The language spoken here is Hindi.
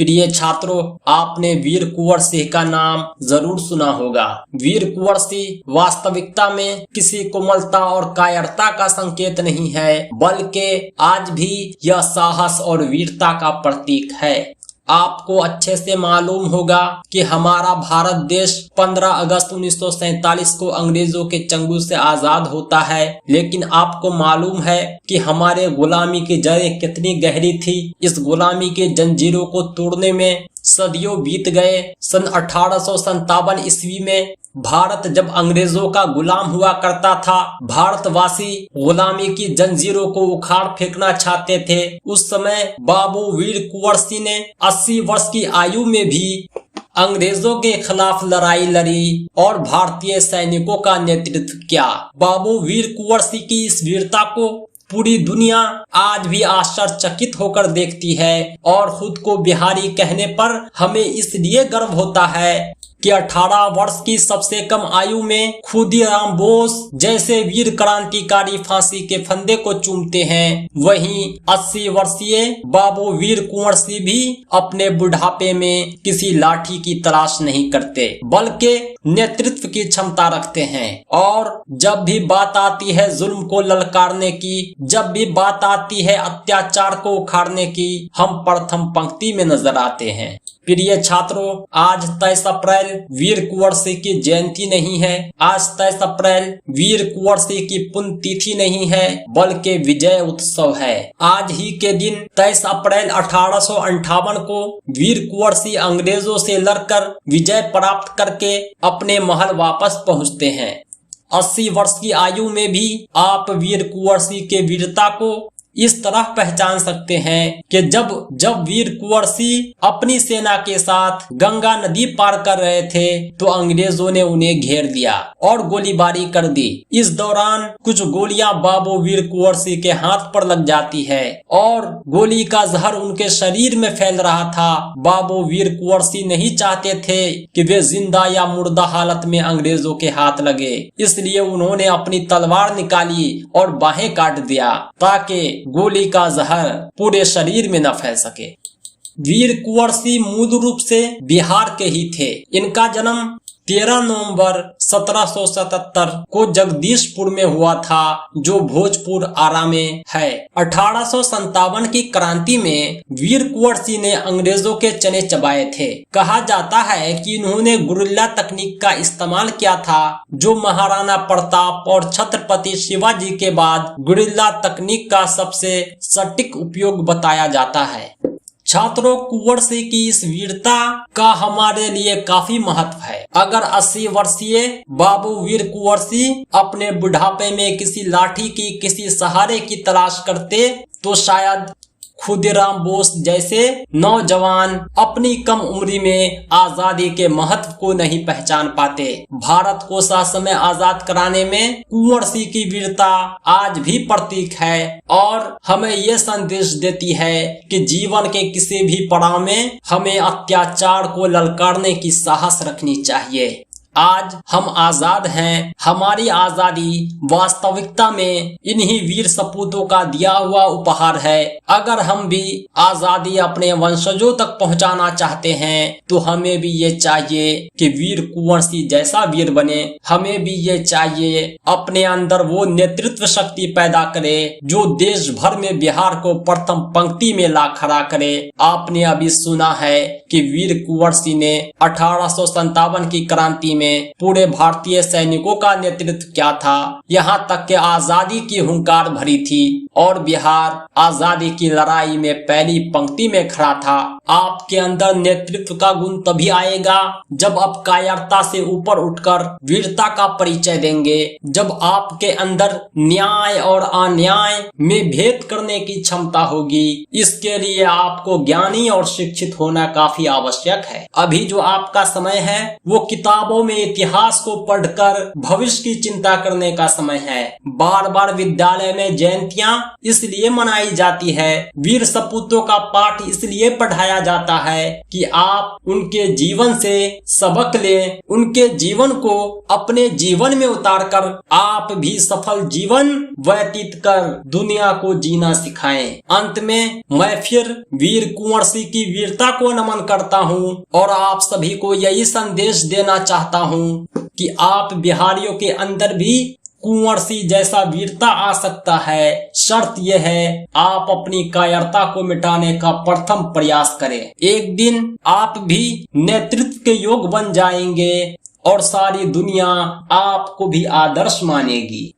प्रिय छात्रों, आपने वीर कुंवर सिंह का नाम जरूर सुना होगा। वीर कुंवर सिंह वास्तविकता में किसी कोमलता और कायरता का संकेत नहीं है, बल्कि आज भी यह साहस और वीरता का प्रतीक है। आपको अच्छे से मालूम होगा कि हमारा भारत देश 15 अगस्त 1947 को अंग्रेजों के चंगुल से आजाद होता है, लेकिन आपको मालूम है कि हमारे गुलामी की जड़ें कितनी गहरी थी। इस गुलामी के जंजीरों को तोड़ने में सदियों बीत गए। सन 1857 ईस्वी में भारत जब अंग्रेजों का गुलाम हुआ करता था, भारतवासी गुलामी की जंजीरों को उखाड़ फेंकना चाहते थे। उस समय बाबू वीर कुंवर सिंह ने 80 वर्ष की आयु में भी अंग्रेजों के खिलाफ लड़ाई लड़ी और भारतीय सैनिकों का नेतृत्व किया। बाबू वीर कुंवर सिंह की इस वीरता को पूरी दुनिया आज भी आश्चर्यचकित होकर देखती है और खुद को बिहारी कहने पर हमें इसलिए गर्व होता है कि 18 वर्ष की सबसे कम आयु में खुदीराम बोस जैसे वीर क्रांतिकारी फांसी के फंदे को चूमते हैं, वहीं 80 वर्षीय बाबू वीर कुंवर सिंह भी अपने बुढ़ापे में किसी लाठी की तलाश नहीं करते, बल्कि नेतृत्व की क्षमता रखते हैं। और जब भी बात आती है जुल्म को ललकारने की, जब भी बात आती है अत्याचार को उखाड़ने की, हम प्रथम पंक्ति में नजर आते हैं। प्रिय छात्रों, आज 23 अप्रैल वीर कुंवर सिंह की जयंती नहीं है। आज 23 अप्रैल वीर कुंवर सिंह की पुण्य तिथि नहीं है, बल्कि विजय उत्सव है। आज ही के दिन 23 अप्रैल 1858 को वीर कुंवर सिंह अंग्रेजों से लड़कर विजय प्राप्त करके अपने महल वापस पहुंचते हैं। 80 वर्ष की आयु में भी आप वीर कुंवर सिंह के वीरता को इस तरह पहचान सकते हैं कि जब वीर कुंवर सिंह अपनी सेना के साथ गंगा नदी पार कर रहे थे तो अंग्रेजों ने उन्हें घेर लिया और गोलीबारी कर दी। इस दौरान कुछ गोलियां बाबू वीर कुंवर सिंह के हाथ पर लग जाती है और गोली का जहर उनके शरीर में फैल रहा था। बाबू वीर कुंवर सिंह नहीं चाहते थे कि वे जिंदा या मुर्दा हालत में अंग्रेजों के हाथ लगे, इसलिए उन्होंने अपनी तलवार निकाली और बाहें काट दिया ताकि गोली का जहर पूरे शरीर में न फैल सके। वीर कुंवर सिंह मूल रूप से बिहार के ही थे। इनका जन्म 13 नवंबर 1777 को जगदीशपुर में हुआ था, जो भोजपुर आरा में है। 1857 की क्रांति में वीर कुंवर सिंह ने अंग्रेजों के चने चबाए थे। कहा जाता है कि इन्होंने गुरिल्ला तकनीक का इस्तेमाल किया था, जो महाराणा प्रताप और छत्रपति शिवाजी के बाद गुरिल्ला तकनीक का सबसे सटीक उपयोग बताया जाता है। छात्रों, कुंवर सिंह की इस वीरता का हमारे लिए काफी महत्व है। अगर 80 वर्षीय बाबू वीर कुंवर सिंह अपने बुढ़ापे में किसी लाठी की, किसी सहारे की तलाश करते तो शायद खुदीराम बोस जैसे नौजवान अपनी कम उम्री में आजादी के महत्व को नहीं पहचान पाते। भारत को ससमय आजाद कराने में कुंवर सिंह की वीरता आज भी प्रतीक है और हमें ये संदेश देती है कि जीवन के किसी भी पड़ाव में हमें अत्याचार को ललकारने की साहस रखनी चाहिए। आज हम आजाद हैं। हमारी आजादी वास्तविकता में इन्हीं वीर सपूतों का दिया हुआ उपहार है। अगर हम भी आजादी अपने वंशजों तक पहुंचाना चाहते हैं तो हमें भी ये चाहिए कि वीर कुंवर सिंह जैसा वीर बने। हमें भी ये चाहिए अपने अंदर वो नेतृत्व शक्ति पैदा करे जो देश भर में बिहार को प्रथम पंक्ति में ला खड़ा करे। आपने अभी सुना है कि वीर कुंवर सिंह ने 1857 की क्रांति में पूरे भारतीय सैनिकों का नेतृत्व किया था। यहाँ तक कि आजादी की हुंकार भरी थी और बिहार आजादी की लड़ाई में पहली पंक्ति में खड़ा था। आपके अंदर नेतृत्व का गुण तभी आएगा जब आप कायरता से ऊपर उठकर वीरता का परिचय देंगे, जब आपके अंदर न्याय और अन्याय में भेद करने की क्षमता होगी। इसके लिए आपको ज्ञानी और शिक्षित होना काफी आवश्यक है। अभी जो आपका समय है वो किताबों में इतिहास को पढ़कर भविष्य की चिंता करने का समय है। बार बार विद्यालय में जयंतियां इसलिए मनाई जाती है, वीर सपूतों का पाठ इसलिए पढ़ाया जाता है कि आप उनके जीवन से सबक लें, उनके जीवन को अपने जीवन में उतारकर आप भी सफल जीवन व्यतीत कर दुनिया को जीना सिखाएं। अंत में मैं फिर वीर कुंवर सिंह की वीरता को नमन करता हूं और आप सभी को यही संदेश देना चाहता हूं कि आप बिहारियों के अंदर भी कुंवर सिंह जैसा वीरता आ सकता है। शर्त यह है आप अपनी कायरता को मिटाने का प्रथम प्रयास करें। एक दिन आप भी नेतृत्व के योग बन जाएंगे और सारी दुनिया आपको भी आदर्श मानेगी।